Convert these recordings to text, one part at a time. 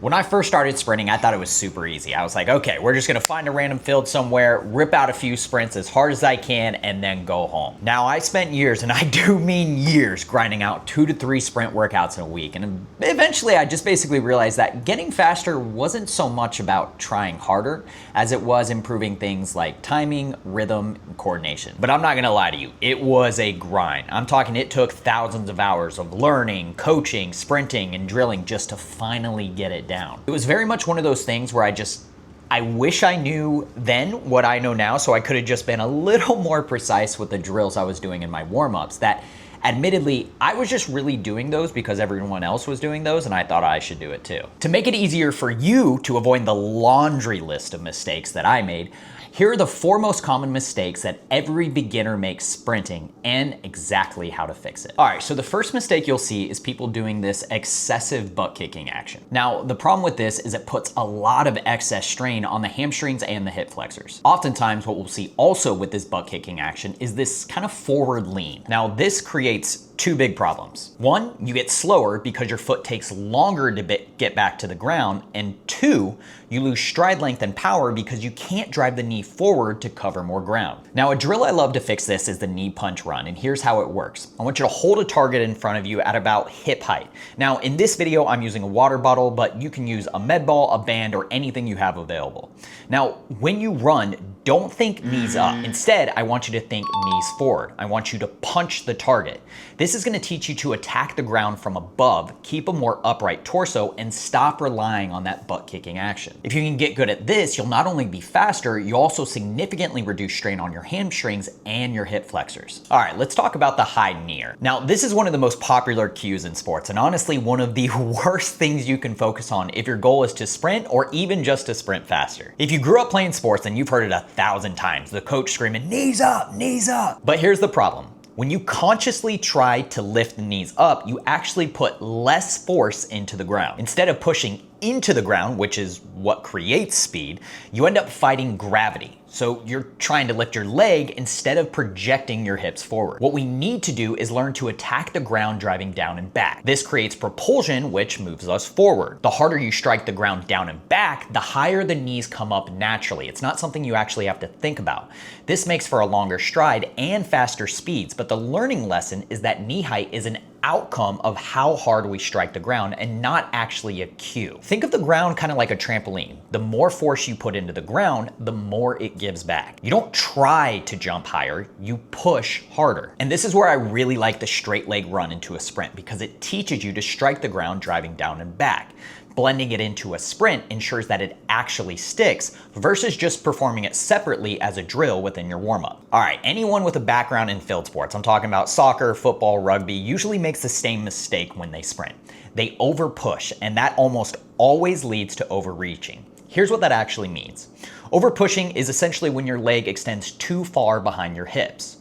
When I first started sprinting, I thought it was super easy. I was like, okay, we're just gonna find a random field somewhere, rip out a few sprints as hard as I can, and then go home. Now, I spent years, and I do mean years, grinding out 2 to 3 sprint workouts in a week. And eventually I just basically realized that getting faster wasn't so much about trying harder as it was improving things like timing, rhythm, and coordination. But I'm not gonna lie to you, it was a grind. I'm talking it took thousands of hours of learning, coaching, sprinting, and drilling just to finally get it down. It was very much one of those things where I wish I knew then what I know now, so I could have just been a little more precise with the drills I was doing in my warm-ups. That admittedly, I was just really doing those because everyone else was doing those and I thought I should do it too. To make it easier for you to avoid the laundry list of mistakes that I made, here are the 4 most common mistakes that every beginner makes sprinting and exactly how to fix it. All right, so the first mistake you'll see is people doing this excessive butt kicking action. Now, the problem with this is it puts a lot of excess strain on the hamstrings and the hip flexors. Oftentimes, what we'll see also with this butt kicking action is this kind of forward lean. Now, this creates 2 big problems. 1, you get slower because your foot takes longer to get back to the ground, and 2, you lose stride length and power because you can't drive the knee forward to cover more ground. Now, a drill I love to fix this is the knee punch run, and here's how it works. I want you to hold a target in front of you at about hip height. Now, in this video, I'm using a water bottle, but you can use a med ball, a band, or anything you have available. Now, when you run, don't think knees up. Instead, I want you to think knees forward. I want you to punch the target. This is gonna teach you to attack the ground from above, keep a more upright torso, and stop relying on that butt kicking action. If you can get good at this, you'll not only be faster, you'll also significantly reduce strain on your hamstrings and your hip flexors. All right, let's talk about the high kneer. Now, this is one of the most popular cues in sports, and honestly, one of the worst things you can focus on if your goal is to sprint or even just to sprint faster. If you grew up playing sports, then you've heard it 1,000 times, the coach screaming, knees up, knees up. But here's the problem. When you consciously try to lift the knees up, you actually put less force into the ground. Instead of pushing into the ground, which is what creates speed, you end up fighting gravity. So you're trying to lift your leg instead of projecting your hips forward. What we need to do is learn to attack the ground driving down and back. This creates propulsion, which moves us forward. The harder you strike the ground down and back, the higher the knees come up naturally. It's not something you actually have to think about. This makes for a longer stride and faster speeds, but the learning lesson is that knee height is an outcome of how hard we strike the ground and not actually a cue. Think of the ground kind of like a trampoline. The more force you put into the ground, the more it gives back. You don't try to jump higher, you push harder. And this is where I really like the straight leg run into a sprint because it teaches you to strike the ground driving down and back. Blending it into a sprint ensures that it actually sticks versus just performing it separately as a drill within your warm-up. All right, anyone with a background in field sports, I'm talking about soccer, football, rugby, usually makes the same mistake when they sprint. They overpush, and that almost always leads to overreaching. Here's what that actually means. Overpushing is essentially when your leg extends too far behind your hips.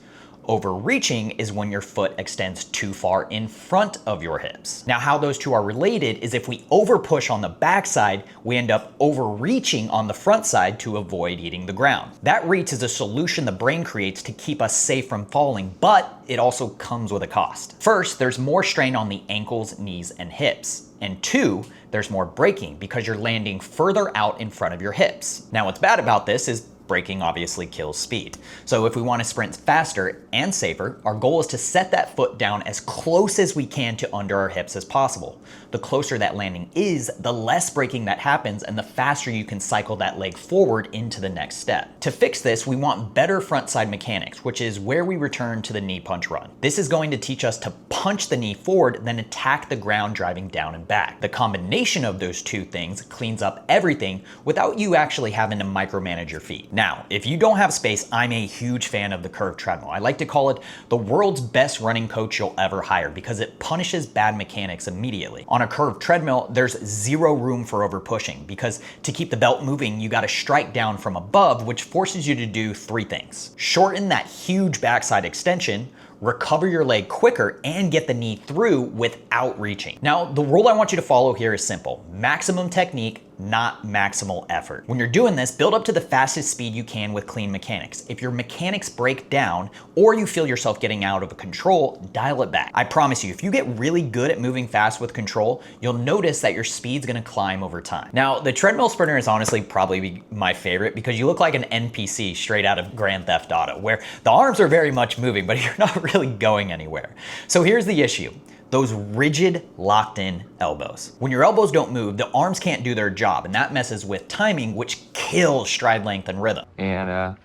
Overreaching is when your foot extends too far in front of your hips. Now, how those two are related is if we overpush on the backside, we end up overreaching on the front side to avoid hitting the ground. That reach is a solution the brain creates to keep us safe from falling, but it also comes with a cost. First, there's more strain on the ankles, knees, and hips. And 2, there's more braking because you're landing further out in front of your hips. Now, what's bad about this is braking obviously kills speed. So if we want to sprint faster and safer, our goal is to set that foot down as close as we can to under our hips as possible. The closer that landing is, the less braking that happens and the faster you can cycle that leg forward into the next step. To fix this, we want better front side mechanics, which is where we return to the knee punch run. This is going to teach us to punch the knee forward, then attack the ground driving down and back. The combination of those 2 things cleans up everything without you actually having to micromanage your feet. Now, if you don't have space, I'm a huge fan of the curved treadmill. I like to call it the world's best running coach you'll ever hire because it punishes bad mechanics immediately. On a curved treadmill, there's 0 room for overpushing because to keep the belt moving, you gotta strike down from above, which forces you to do 3 things. Shorten that huge backside extension, recover your leg quicker, and get the knee through without reaching. Now, the rule I want you to follow here is simple. Maximum technique, not maximal effort. When you're doing this, build up to the fastest speed you can with clean mechanics. If your mechanics break down or you feel yourself getting out of control, dial it back. I promise you, if you get really good at moving fast with control, you'll notice that your speed's gonna climb over time. Now, the treadmill sprinter is honestly probably my favorite because you look like an NPC straight out of Grand Theft Auto, where the arms are very much moving, but you're not really going anywhere. So here's the issue. Those rigid, locked-in elbows. When your elbows don't move, the arms can't do their job, and that messes with timing, which kills stride length and rhythm. And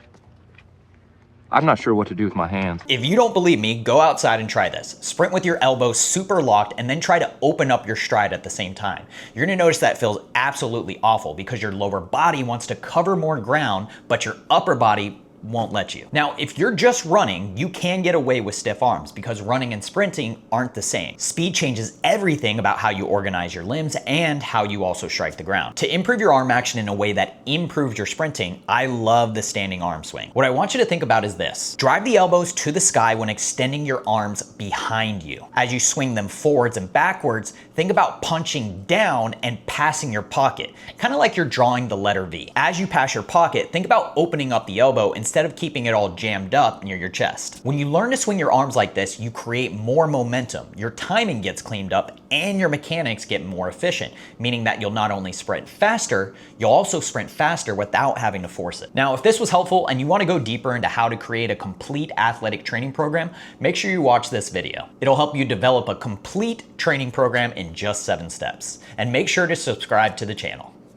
I'm not sure what to do with my hands. If you don't believe me, go outside and try this. Sprint with your elbows super locked and then try to open up your stride at the same time. You're gonna notice that feels absolutely awful because your lower body wants to cover more ground, but your upper body won't let you. Now, if you're just running, you can get away with stiff arms because running and sprinting aren't the same. Speed changes everything about how you organize your limbs and how you also strike the ground. To improve your arm action in a way that improves your sprinting, I love the standing arm swing. What I want you to think about is this. Drive the elbows to the sky when extending your arms behind you. As you swing them forwards and backwards, think about punching down and passing your pocket, kind of like you're drawing the letter V. As you pass your pocket, think about opening up the elbow instead of keeping it all jammed up near your chest. When you learn to swing your arms like this, you create more momentum, your timing gets cleaned up, and your mechanics get more efficient, meaning that you'll not only sprint faster, you'll also sprint faster without having to force it. Now, if this was helpful and you want to go deeper into how to create a complete athletic training program, make sure you watch this video. It'll help you develop a complete training program in just 7 steps. And make sure to subscribe to the channel.